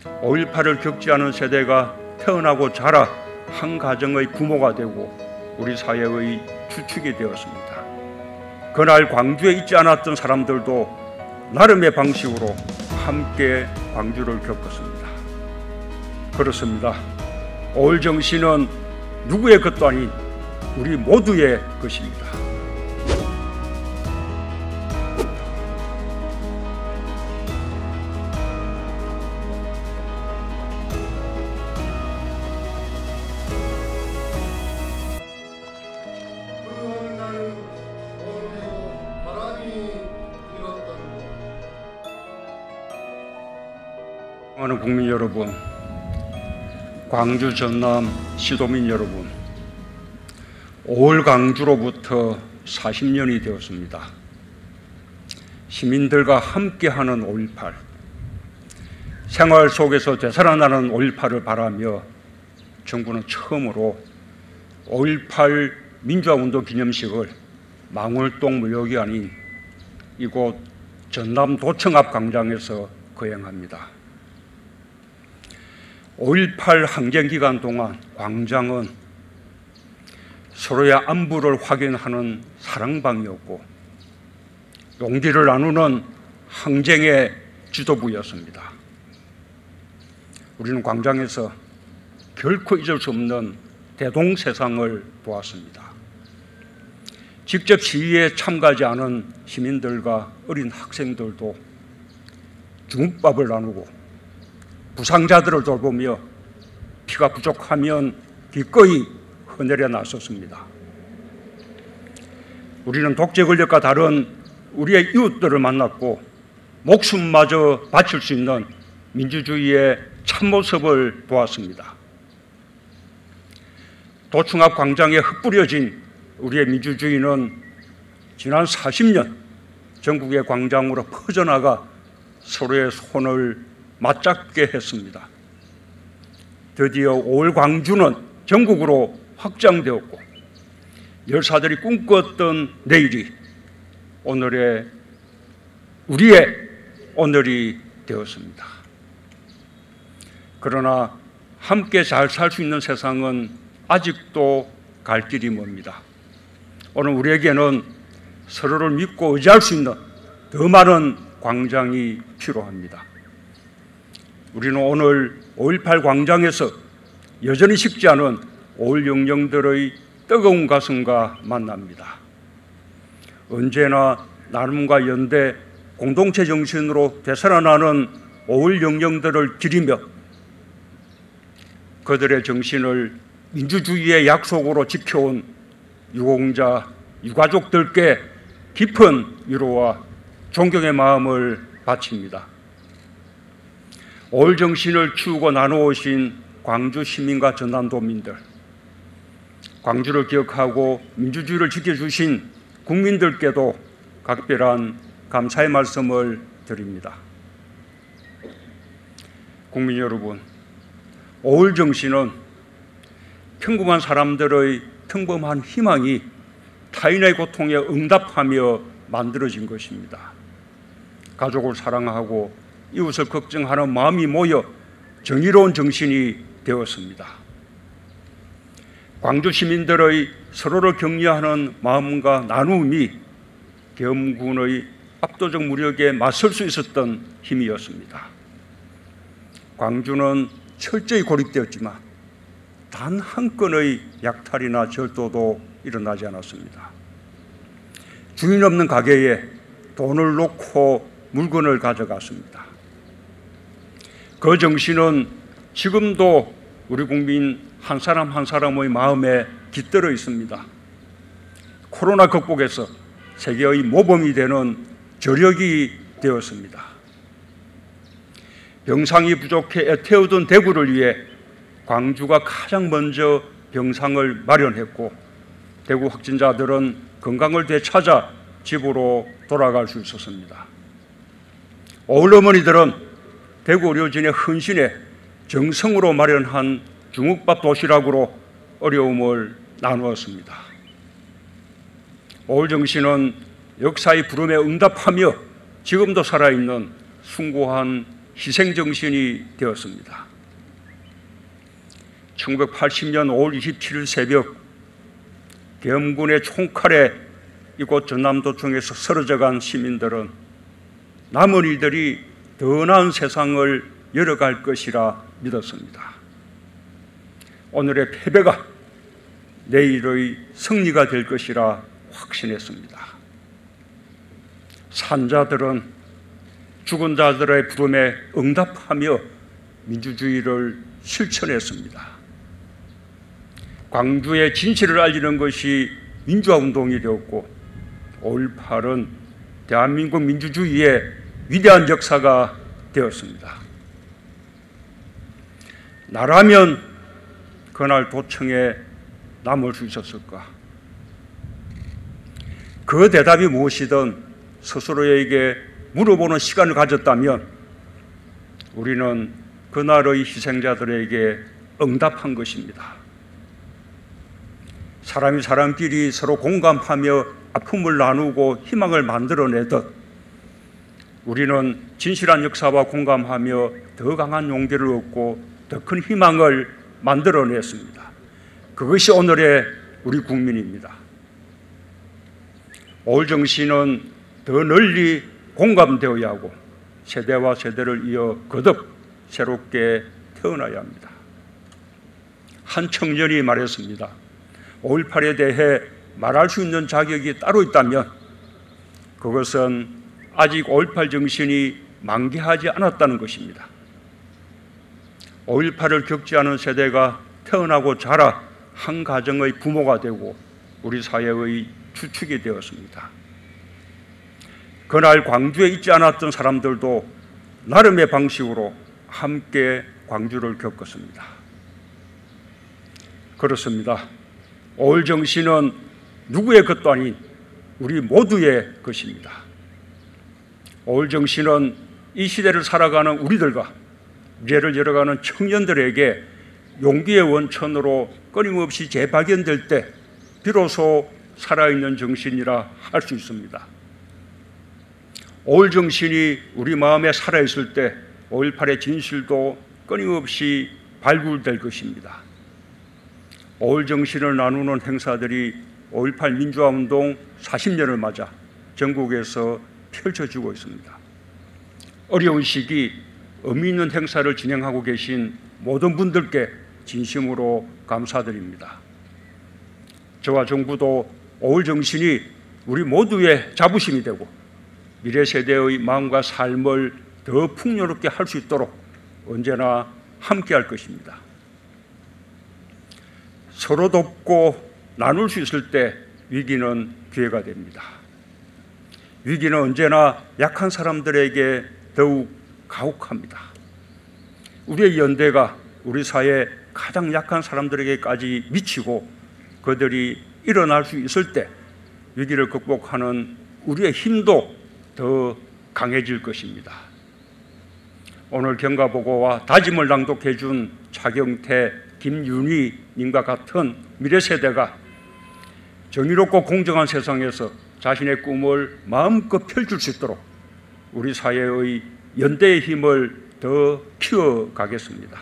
5.18을 겪지 않은 세대가 태어나고 자라 한 가정의 부모가 되고 우리 사회의 주축이 되었습니다. 그날 광주에 있지 않았던 사람들도 나름의 방식으로 함께 광주를 겪었습니다. 그렇습니다. 5.1 정신은 누구의 것도 아닌 우리 모두의 것입니다. 사랑하는 국민 여러분, 광주 전남 시도민 여러분, 5월 광주로부터 40년이 되었습니다. 시민들과 함께하는 5.18, 생활 속에서 되살아나는 5.18을 바라며 정부는 처음으로 5.18 민주화운동 기념식을 망월동 무역이 아닌 이곳 전남 도청 앞 광장에서 거행합니다. 5.18 항쟁기간 동안 광장은 서로의 안부를 확인하는 사랑방이었고 용기를 나누는 항쟁의 지도부였습니다. 우리는 광장에서 결코 잊을 수 없는 대동세상을 보았습니다. 직접 시위에 참가하지 않은 시민들과 어린 학생들도 중국밥을 나누고 부상자들을 돌보며 피가 부족하면 기꺼이 헌혈에 나섰습니다. 우리는 독재 권력과 다른 우리의 이웃들을 만났고 목숨마저 바칠 수 있는 민주주의의 참모습을 보았습니다. 도청 앞 광장에 흩뿌려진 우리의 민주주의는 지난 40년 전국의 광장으로 퍼져나가 서로의 손을 맞잡게 했습니다. 드디어 5월 광주는 전국으로 확장되었고 열사들이 꿈꿨던 내일이 우리의 오늘이 되었습니다. 그러나 함께 잘 살 수 있는 세상은 아직도 갈 길이 멉니다. 오늘 우리에게는 서로를 믿고 의지할 수 있는 더 많은 광장이 필요합니다. 우리는 오늘 5.18 광장에서 여전히 식지 않은 5.1 영령들의 뜨거운 가슴과 만납니다. 언제나 나눔과 연대, 공동체 정신으로 되살아나는 5.1 영령들을 기리며 그들의 정신을 민주주의의 약속으로 지켜온 유공자, 유가족들께 깊은 위로와 존경의 마음을 바칩니다. 5.1 정신을 키우고 나누어오신 광주 시민과 전남도민들, 광주를 기억하고 민주주의를 지켜주신 국민들께도 각별한 감사의 말씀을 드립니다. 국민 여러분, 5.1 정신은 평범한 사람들의 평범한 희망이 타인의 고통에 응답하며 만들어진 것입니다. 가족을 사랑하고 이웃을 걱정하는 마음이 모여 정의로운 정신이 되었습니다. 광주 시민들의 서로를 격려하는 마음과 나눔이 계엄군의 압도적 무력에 맞설 수 있었던 힘이었습니다. 광주는 철저히 고립되었지만 단 한 건의 약탈이나 절도도 일어나지 않았습니다. 주인 없는 가게에 돈을 놓고 물건을 가져갔습니다. 그 정신은 지금도 우리 국민 한 사람 한 사람의 마음에 깃들어 있습니다. 코로나 극복에서 세계의 모범이 되는 저력이 되었습니다. 병상이 부족해 애태우던 대구를 위해 광주가 가장 먼저 병상을 마련했고 대구 확진자들은 건강을 되찾아 집으로 돌아갈 수 있었습니다. 5.1 어머니들은 대구 의료진의 헌신에 정성으로 마련한 중국밥 도시락으로 어려움을 나누었습니다. 5.1 정신은 역사의 부름에 응답하며 지금도 살아있는 숭고한 희생정신이 되었습니다. 1980년 5월 27일 새벽 계엄군의 총칼에 이곳 전남도청에서 쓰러져간 시민들은 남은 이들이 더 나은 세상을 열어갈 것이라 믿었습니다. 오늘의 패배가 내일의 승리가 될 것이라 확신했습니다. 산자들은 죽은 자들의 부름에 응답하며 민주주의를 실천했습니다. 광주의 진실을 알리는 것이 민주화운동이 되었고 5.18은 대한민국 민주주의의 위대한 역사가 되었습니다. 나라면 그날 도청에 남을 수 있었을까? 그 대답이 무엇이든 스스로에게 물어보는 시간을 가졌다면 우리는 그날의 희생자들에게 응답한 것입니다. 사람이 사람끼리 서로 공감하며 아픔을 나누고 희망을 만들어내듯 우리는 진실한 역사와 공감하며 더 강한 용기를 얻고 더 큰 희망을 만들어냈습니다. 그것이 오늘의 우리 국민입니다. 5월 정신은 더 널리 공감되어야 하고 세대와 세대를 이어 거듭 새롭게 태어나야 합니다. 한 청년이 말했습니다. 5.18에 대해 말할 수 있는 자격이 따로 있다면 그것은 아직 5.18 정신이 만개하지 않았다는 것입니다. 5.18을 겪지 않은 세대가 태어나고 자라 한 가정의 부모가 되고 우리 사회의 주축이 되었습니다. 그날 광주에 있지 않았던 사람들도 나름의 방식으로 함께 광주를 겪었습니다. 그렇습니다. 5월 정신은 누구의 것도 아닌 우리 모두의 것입니다. 5월 정신은 이 시대를 살아가는 우리들과 미래를 열어가는 청년들에게 용기의 원천으로 끊임없이 재발견될 때 비로소 살아있는 정신이라 할 수 있습니다. 5월 정신이 우리 마음에 살아있을 때 5.18의 진실도 끊임없이 발굴될 것입니다. 5월 정신을 나누는 행사들이 5.18 민주화운동 40년을 맞아 전국에서 펼쳐지고 있습니다. 어려운 시기 의미 있는 행사를 진행하고 계신 모든 분들께 진심으로 감사드립니다. 저와 정부도 5월 정신이 우리 모두의 자부심이 되고 미래 세대의 마음과 삶을 더 풍요롭게 할 수 있도록 언제나 함께할 것입니다. 서로 돕고 나눌 수 있을 때 위기는 기회가 됩니다. 위기는 언제나 약한 사람들에게 더욱 가혹합니다. 우리의 연대가 우리 사회 가장 약한 사람들에게까지 미치고 그들이 일어날 수 있을 때 위기를 극복하는 우리의 힘도 더 강해질 것입니다. 오늘 경과보고와 다짐을 낭독해 준 차경태, 김윤희 님과 같은 미래세대가 정의롭고 공정한 세상에서 자신의 꿈을 마음껏 펼칠 수 있도록 우리 사회의 연대의 힘을 더 키워가겠습니다.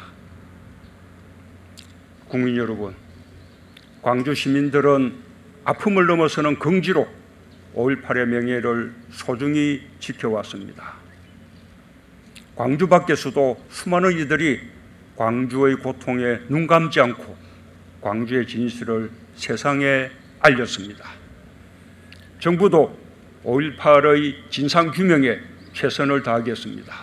국민 여러분, 광주 시민들은 아픔을 넘어서는 긍지로 5.18의 명예를 소중히 지켜왔습니다. 광주 밖에서도 수많은 이들이 광주의 고통에 눈 감지 않고 광주의 진실을 세상에 알렸습니다. 정부도 5.18의 진상규명에 최선을 다하겠습니다.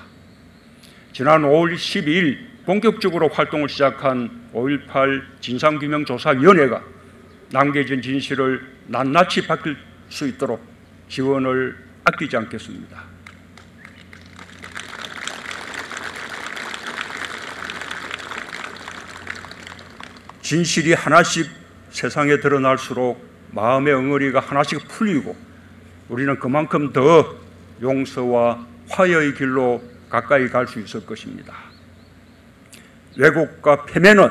지난 5월 12일 본격적으로 활동을 시작한 5.18 진상규명조사위원회가 남겨진 진실을 낱낱이 밝힐 수 있도록 지원을 아끼지 않겠습니다. 진실이 하나씩 세상에 드러날수록 마음의 엉어리가 하나씩 풀리고 우리는 그만큼 더 용서와 화해의 길로 가까이 갈 수 있을 것입니다. 왜곡과 패배는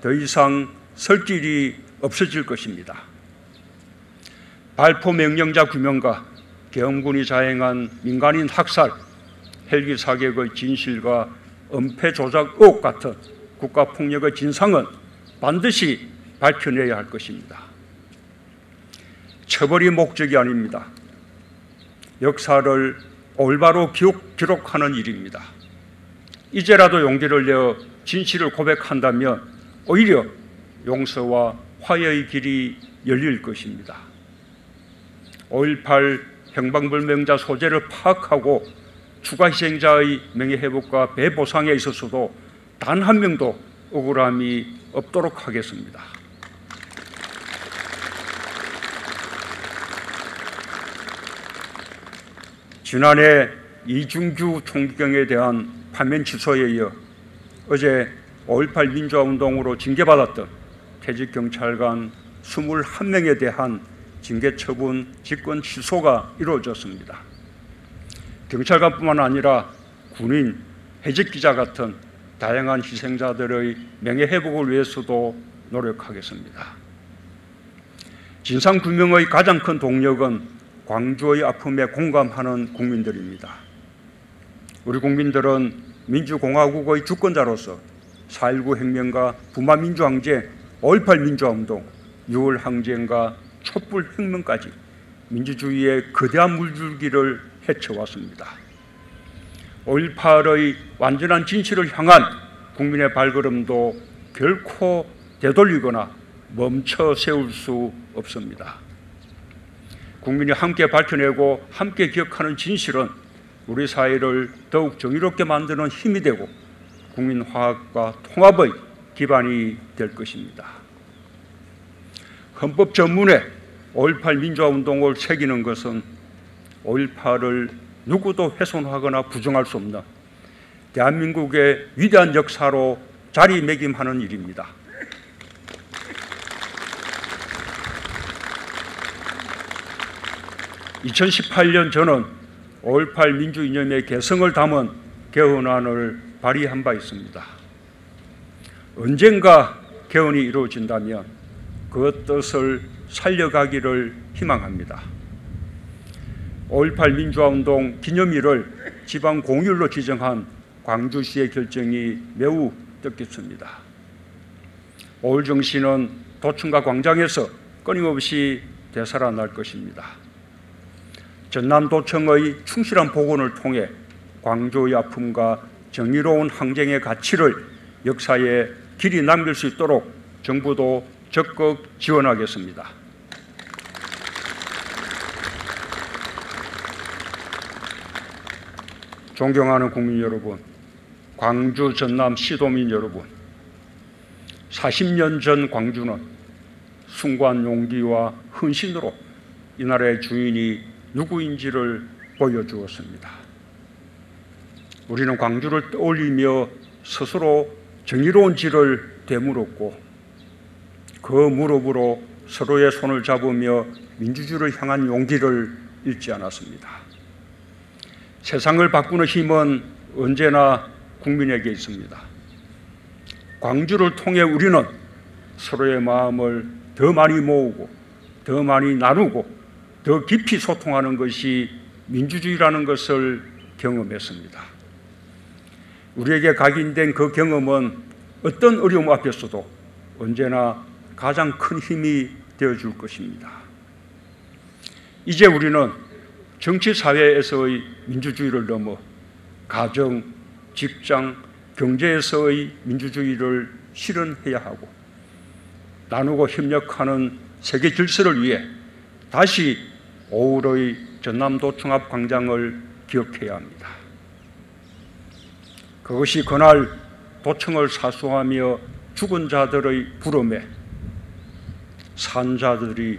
더 이상 설 길이 없어질 것입니다. 발포 명령자 규명과 계엄군이 자행한 민간인 학살, 헬기 사격의 진실과 은폐 조작 의혹 같은 국가폭력의 진상은 반드시 밝혀내야 할 것입니다. 처벌이 목적이 아닙니다. 역사를 올바로 기록하는 일입니다. 이제라도 용기를 내어 진실을 고백한다면 오히려 용서와 화해의 길이 열릴 것입니다. 5.18 행방불명자 소재를 파악하고 추가 희생자의 명예회복과 배보상에 있어서도 단 한 명도 억울함이 없도록 하겠습니다. 지난해 이중규 총경에 대한 파면 취소에 이어 어제 5.18 민주화운동으로 징계받았던 퇴직경찰관 21명에 대한 징계처분 직권 취소가 이루어졌습니다. 경찰관뿐만 아니라 군인, 해직기자 같은 다양한 희생자들의 명예회복을 위해서도 노력하겠습니다. 진상규명의 가장 큰 동력은 광주의 아픔에 공감하는 국민들입니다. 우리 국민들은 민주공화국의 주권자로서 4.19 혁명과 부마민주항쟁, 5.18 민주화운동, 6월 항쟁과 촛불혁명까지 민주주의의 거대한 물줄기를 헤쳐왔습니다. 5.18의 완전한 진실을 향한 국민의 발걸음도 결코 되돌리거나 멈춰 세울 수 없습니다. 국민이 함께 밝혀내고 함께 기억하는 진실은 우리 사회를 더욱 정의롭게 만드는 힘이 되고 국민 화합과 통합의 기반이 될 것입니다. 헌법 전문에 5.18 민주화운동을 새기는 것은 5.18을 누구도 훼손하거나 부정할 수 없는 대한민국의 위대한 역사로 자리매김하는 일입니다. (2018년) 저는 5.18 민주이념의 개성을 담은 개헌안을 발의한 바 있습니다. 언젠가 개헌이 이루어진다면 그 뜻을 살려가기를 희망합니다. 5.18 민주화운동 기념일을 지방 공휴일로 지정한 광주시의 결정이 매우 뜻깊습니다. 오울정신은 도청과 광장에서 끊임없이 되살아날 것입니다. 전남도청의 충실한 복원을 통해 광주의 아픔과 정의로운 항쟁의 가치를 역사에 길이 남길 수 있도록 정부도 적극 지원하겠습니다. 존경하는 국민 여러분, 광주, 전남 시도민 여러분, 40년 전 광주는 숭고한 용기와 헌신으로 이 나라의 주인이 누구인지를 보여주었습니다. 우리는 광주를 떠올리며 스스로 정의로운 질을 되물었고 그 무릎으로 서로의 손을 잡으며 민주주의를 향한 용기를 잃지 않았습니다. 세상을 바꾸는 힘은 언제나 국민에게 있습니다. 광주를 통해 우리는 서로의 마음을 더 많이 모으고 더 많이 나누고 더 깊이 소통하는 것이 민주주의라는 것을 경험했습니다. 우리에게 각인된 그 경험은 어떤 어려움 앞에서도 언제나 가장 큰 힘이 되어줄 것입니다. 이제 우리는 정치 사회에서의 민주주의를 넘어 가정, 직장, 경제에서의 민주주의를 실현해야 하고 나누고 협력하는 세계 질서를 위해 다시 5월의 전남도청 광장을 기억해야 합니다. 그것이 그날 도청을 사수하며 죽은 자들의 부름에 산 자들이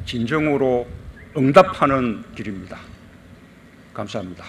진정으로 응답하는 길입니다. 감사합니다.